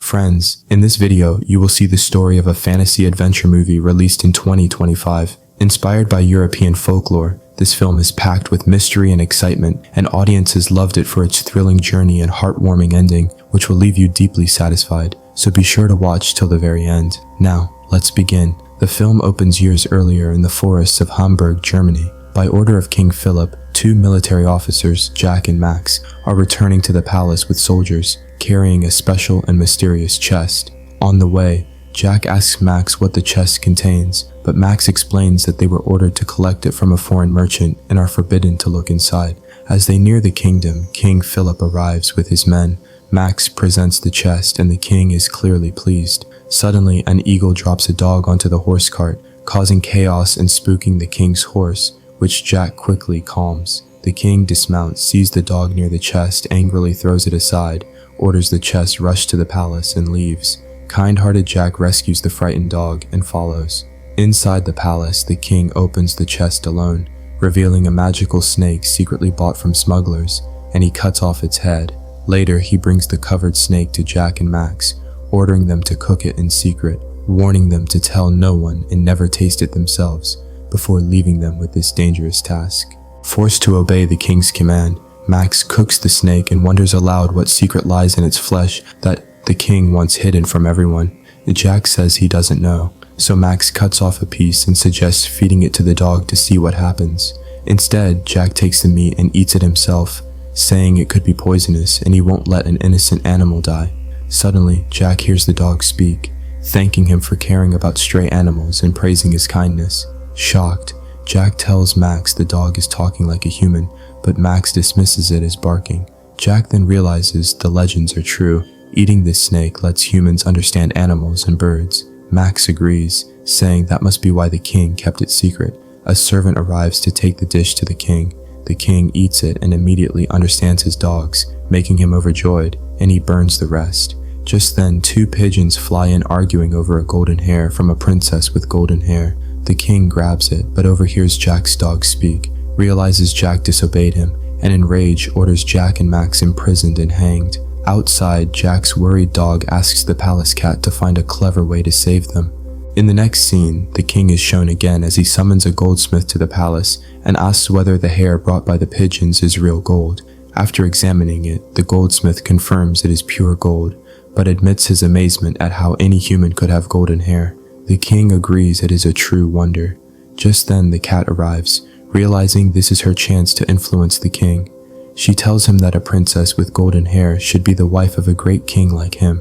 Friends, in this video, you will see the story of a fantasy adventure movie released in 2025. Inspired by European folklore, this film is packed with mystery and excitement, and audiences loved it for its thrilling journey and heartwarming ending, which will leave you deeply satisfied. So be sure to watch till the very end. Now, let's begin. The film opens years earlier in the forests of Hamburg, Germany. By order of King Philip, two military officers, Jack and Max, are returning to the palace with soldiers, carrying a special and mysterious chest. On the way, Jack asks Max what the chest contains, but Max explains that they were ordered to collect it from a foreign merchant and are forbidden to look inside. As they near the kingdom, King Philip arrives with his men. Max presents the chest and the king is clearly pleased. Suddenly, an eagle drops a dog onto the horse cart, causing chaos and spooking the king's horse, which Jack quickly calms. The king dismounts, sees the dog near the chest, angrily throws it aside, orders the chest rushed to the palace, and leaves. Kind-hearted Jack rescues the frightened dog and follows. Inside the palace, the king opens the chest alone, revealing a magical snake secretly bought from smugglers, and he cuts off its head. Later, he brings the covered snake to Jack and Max, ordering them to cook it in secret, warning them to tell no one and never taste it themselves, before leaving them with this dangerous task. Forced to obey the king's command, Max cooks the snake and wonders aloud what secret lies in its flesh that the king wants hidden from everyone. Jack says he doesn't know, so Max cuts off a piece and suggests feeding it to the dog to see what happens. Instead, Jack takes the meat and eats it himself, saying it could be poisonous and he won't let an innocent animal die. Suddenly, Jack hears the dog speak, thanking him for caring about stray animals and praising his kindness. Shocked, Jack tells Max the dog is talking like a human, but Max dismisses it as barking. Jack then realizes the legends are true. Eating this snake lets humans understand animals and birds. Max agrees, saying that must be why the king kept it secret. A servant arrives to take the dish to the king. The king eats it and immediately understands his dogs, making him overjoyed, and he burns the rest. Just then, two pigeons fly in arguing over a golden hair from a princess with golden hair. The king grabs it, but overhears Jack's dog speak, realizes Jack disobeyed him, and in rage orders Jack and Max imprisoned and hanged. Outside, Jack's worried dog asks the palace cat to find a clever way to save them. In the next scene, the king is shown again as he summons a goldsmith to the palace and asks whether the hair brought by the pigeons is real gold. After examining it, the goldsmith confirms it is pure gold, but admits his amazement at how any human could have golden hair. The king agrees it is a true wonder. Just then, the cat arrives, realizing this is her chance to influence the king. She tells him that a princess with golden hair should be the wife of a great king like him.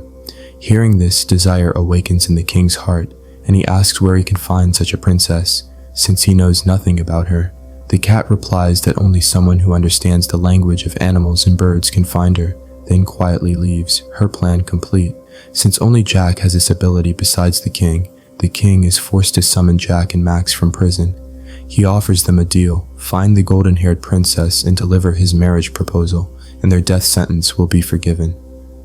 Hearing this, desire awakens in the king's heart, and he asks where he can find such a princess, since he knows nothing about her. The cat replies that only someone who understands the language of animals and birds can find her, then quietly leaves, her plan complete. Since only Jack has this ability besides the king is forced to summon Jack and Max from prison. He offers them a deal: find the golden-haired princess and deliver his marriage proposal, and their death sentence will be forgiven.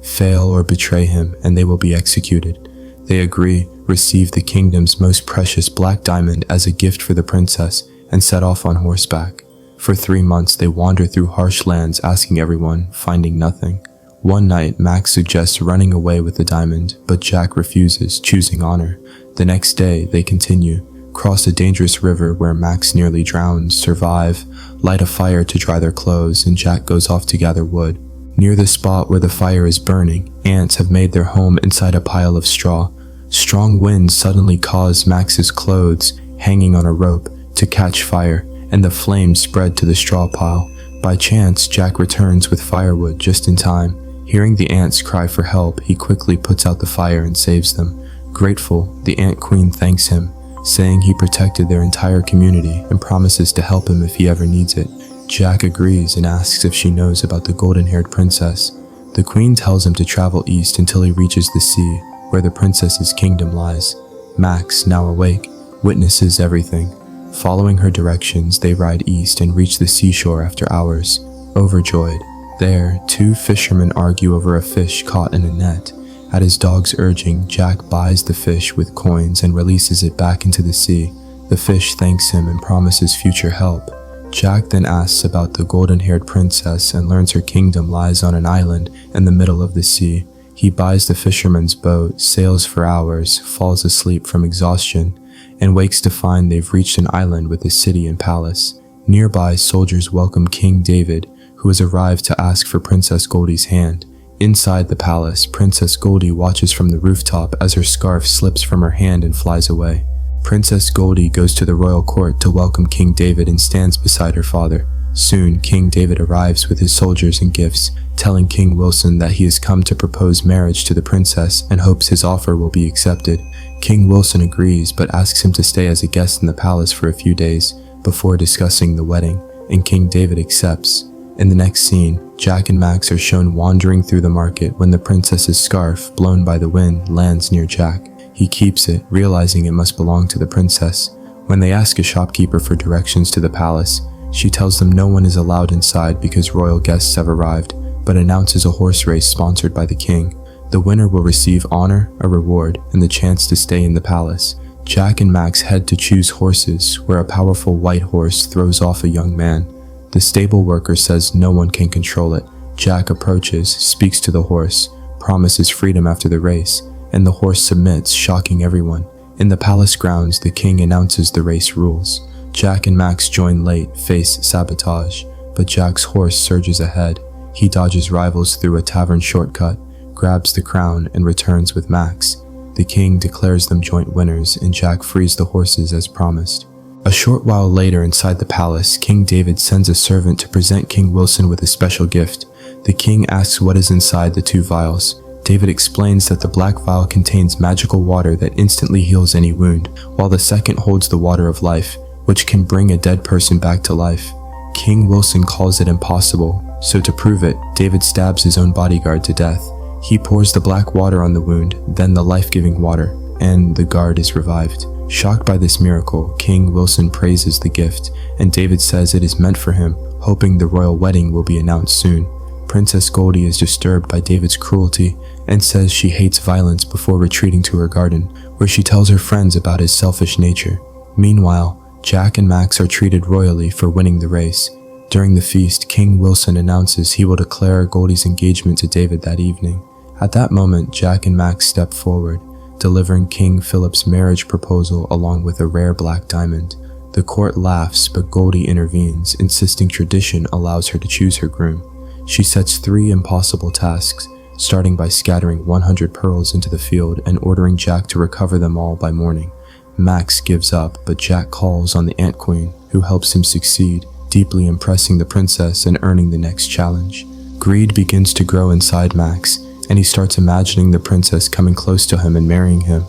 Fail or betray him, and they will be executed. They agree, receive the kingdom's most precious black diamond as a gift for the princess, and set off on horseback. For 3 months they wander through harsh lands asking everyone, finding nothing. One night, Max suggests running away with the diamond, but Jack refuses, choosing honor. The next day, they continue, cross a dangerous river where Max nearly drowns, survive, light a fire to dry their clothes, and Jack goes off to gather wood. Near the spot where the fire is burning, ants have made their home inside a pile of straw. Strong winds suddenly cause Max's clothes, hanging on a rope, to catch fire, and the flames spread to the straw pile. By chance, Jack returns with firewood just in time. Hearing the ants cry for help, he quickly puts out the fire and saves them. Grateful, the ant queen thanks him, saying he protected their entire community and promises to help him if he ever needs it. Jack agrees and asks if she knows about the golden-haired princess. The queen tells him to travel east until he reaches the sea, where the princess's kingdom lies. Max, now awake, witnesses everything. Following her directions, they ride east and reach the seashore after hours. Overjoyed, there, two fishermen argue over a fish caught in a net. At his dog's urging, Jack buys the fish with coins and releases it back into the sea. The fish thanks him and promises future help. Jack then asks about the golden-haired princess and learns her kingdom lies on an island in the middle of the sea. He buys the fisherman's boat, sails for hours, falls asleep from exhaustion, and wakes to find they've reached an island with a city and palace. Nearby, soldiers welcome King David, who has arrived to ask for Princess Goldie's hand. Inside the palace, Princess Goldie watches from the rooftop as her scarf slips from her hand and flies away. Princess Goldie goes to the royal court to welcome King David and stands beside her father. Soon, King David arrives with his soldiers and gifts, telling King Wilson that he has come to propose marriage to the princess and hopes his offer will be accepted. King Wilson agrees but asks him to stay as a guest in the palace for a few days before discussing the wedding, and King David accepts. In the next scene, Jack and Max are shown wandering through the market when the princess's scarf, blown by the wind, lands near Jack. He keeps it, realizing it must belong to the princess. When they ask a shopkeeper for directions to the palace, she tells them no one is allowed inside because royal guests have arrived, but announces a horse race sponsored by the king. The winner will receive honor, a reward, and the chance to stay in the palace. Jack and Max head to choose horses, where a powerful white horse throws off a young man. The stable worker says no one can control it. Jack approaches, speaks to the horse, promises freedom after the race, and the horse submits, shocking everyone. In the palace grounds, the king announces the race rules. Jack and Max join late, face sabotage, but Jack's horse surges ahead. He dodges rivals through a tavern shortcut, grabs the crown, and returns with Max. The king declares them joint winners, and Jack frees the horses as promised. A short while later inside the palace, King David sends a servant to present King Wilson with a special gift. The king asks what is inside the 2 vials. David explains that the black vial contains magical water that instantly heals any wound, while the second holds the water of life, which can bring a dead person back to life. King Wilson calls it impossible, so to prove it, David stabs his own bodyguard to death. He pours the black water on the wound, then the life-giving water, and the guard is revived. Shocked by this miracle, King Wilson praises the gift, and David says it is meant for him, hoping the royal wedding will be announced soon. Princess Goldie is disturbed by David's cruelty and says she hates violence before retreating to her garden, where she tells her friends about his selfish nature. Meanwhile, Jack and Max are treated royally for winning the race. During the feast, King Wilson announces he will declare Goldie's engagement to David that evening. At that moment, Jack and Max step forward, delivering King Philip's marriage proposal along with a rare black diamond. The court laughs, but Goldie intervenes, insisting tradition allows her to choose her groom. She sets 3 impossible tasks, starting by scattering 100 pearls into the field and ordering Jack to recover them all by morning. Max gives up, but Jack calls on the Ant Queen, who helps him succeed, deeply impressing the princess and earning the next challenge. Greed begins to grow inside Max, and he starts imagining the princess coming close to him and marrying him.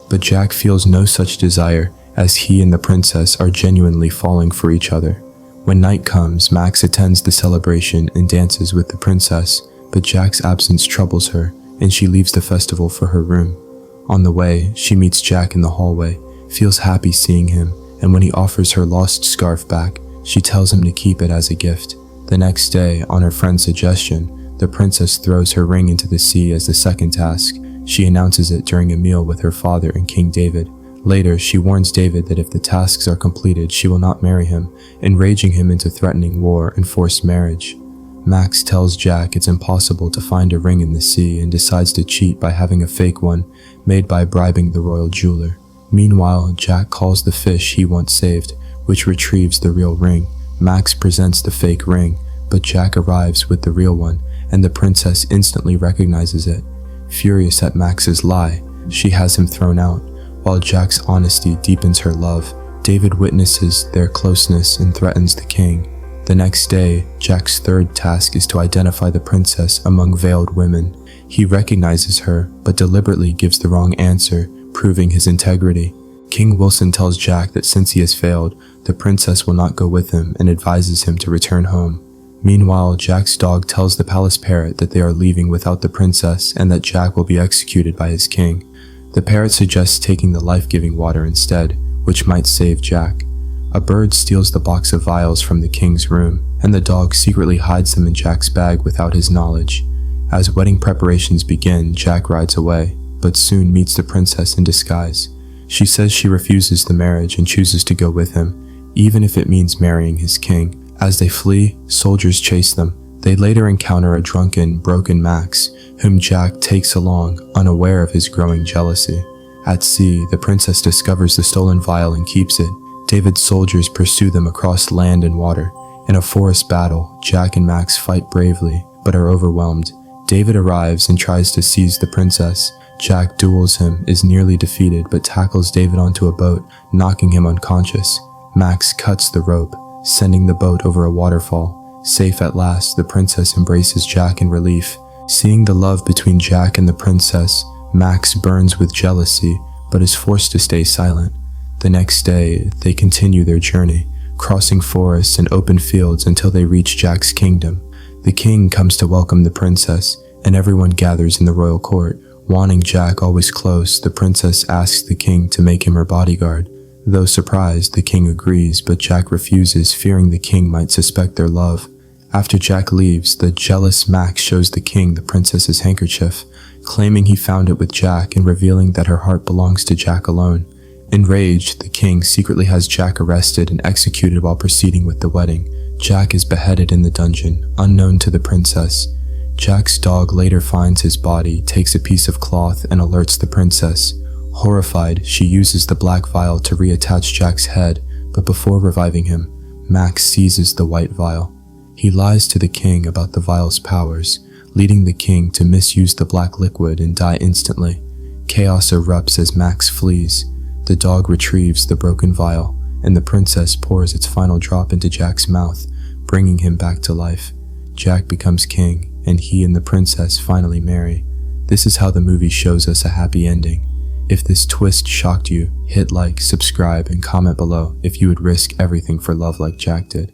But Jack feels no such desire, as he and the princess are genuinely falling for each other. When night comes, Max attends the celebration and dances with the princess, but Jack's absence troubles her, and she leaves the festival for her room. On the way, she meets Jack in the hallway, feels happy seeing him, and when he offers her lost scarf back, she tells him to keep it as a gift. The next day, on her friend's suggestion, the princess throws her ring into the sea as the second task. She announces it during a meal with her father and King David. Later, she warns David that if the tasks are completed, she will not marry him, enraging him into threatening war and forced marriage. Max tells Jack it's impossible to find a ring in the sea and decides to cheat by having a fake one made by bribing the royal jeweler. Meanwhile, Jack calls the fish he once saved, which retrieves the real ring. Max presents the fake ring, but Jack arrives with the real one, and the princess instantly recognizes it. Furious at Max's lie, she has him thrown out. While Jack's honesty deepens her love, David witnesses their closeness and threatens the king. The next day, Jack's third task is to identify the princess among veiled women. He recognizes her, but deliberately gives the wrong answer, proving his integrity. King Wilson tells Jack that since he has failed, the princess will not go with him and advises him to return home. Meanwhile, Jack's dog tells the palace parrot that they are leaving without the princess and that Jack will be executed by his king. The parrot suggests taking the life-giving water instead, which might save Jack. A bird steals the box of vials from the king's room, and the dog secretly hides them in Jack's bag without his knowledge. As wedding preparations begin, Jack rides away, but soon meets the princess in disguise. She says she refuses the marriage and chooses to go with him, even if it means marrying his king. As they flee, soldiers chase them. They later encounter a drunken, broken Max, whom Jack takes along, unaware of his growing jealousy. At sea, the princess discovers the stolen vial and keeps it. David's soldiers pursue them across land and water. In a forest battle, Jack and Max fight bravely, but are overwhelmed. David arrives and tries to seize the princess. Jack duels him, is nearly defeated, but tackles David onto a boat, knocking him unconscious. Max cuts the rope, sending the boat over a waterfall. Safe at last, the princess embraces Jack in relief. Seeing the love between Jack and the princess, Max burns with jealousy, but is forced to stay silent. The next day, they continue their journey, crossing forests and open fields until they reach Jack's kingdom. The king comes to welcome the princess, and everyone gathers in the royal court. Wanting Jack always close, the princess asks the king to make him her bodyguard. Though surprised, the king agrees, but Jack refuses, fearing the king might suspect their love. After Jack leaves, the jealous Max shows the king the princess's handkerchief, claiming he found it with Jack and revealing that her heart belongs to Jack alone. Enraged, the king secretly has Jack arrested and executed while proceeding with the wedding. Jack is beheaded in the dungeon, unknown to the princess. Jack's dog later finds his body, takes a piece of cloth, and alerts the princess. Horrified, she uses the black vial to reattach Jack's head, but before reviving him, Max seizes the white vial. He lies to the king about the vial's powers, leading the king to misuse the black liquid and die instantly. Chaos erupts as Max flees. The dog retrieves the broken vial, and the princess pours its final drop into Jack's mouth, bringing him back to life. Jack becomes king, and he and the princess finally marry. This is how the movie shows us a happy ending. If this twist shocked you, hit like, subscribe, and comment below if you would risk everything for love like Jack did.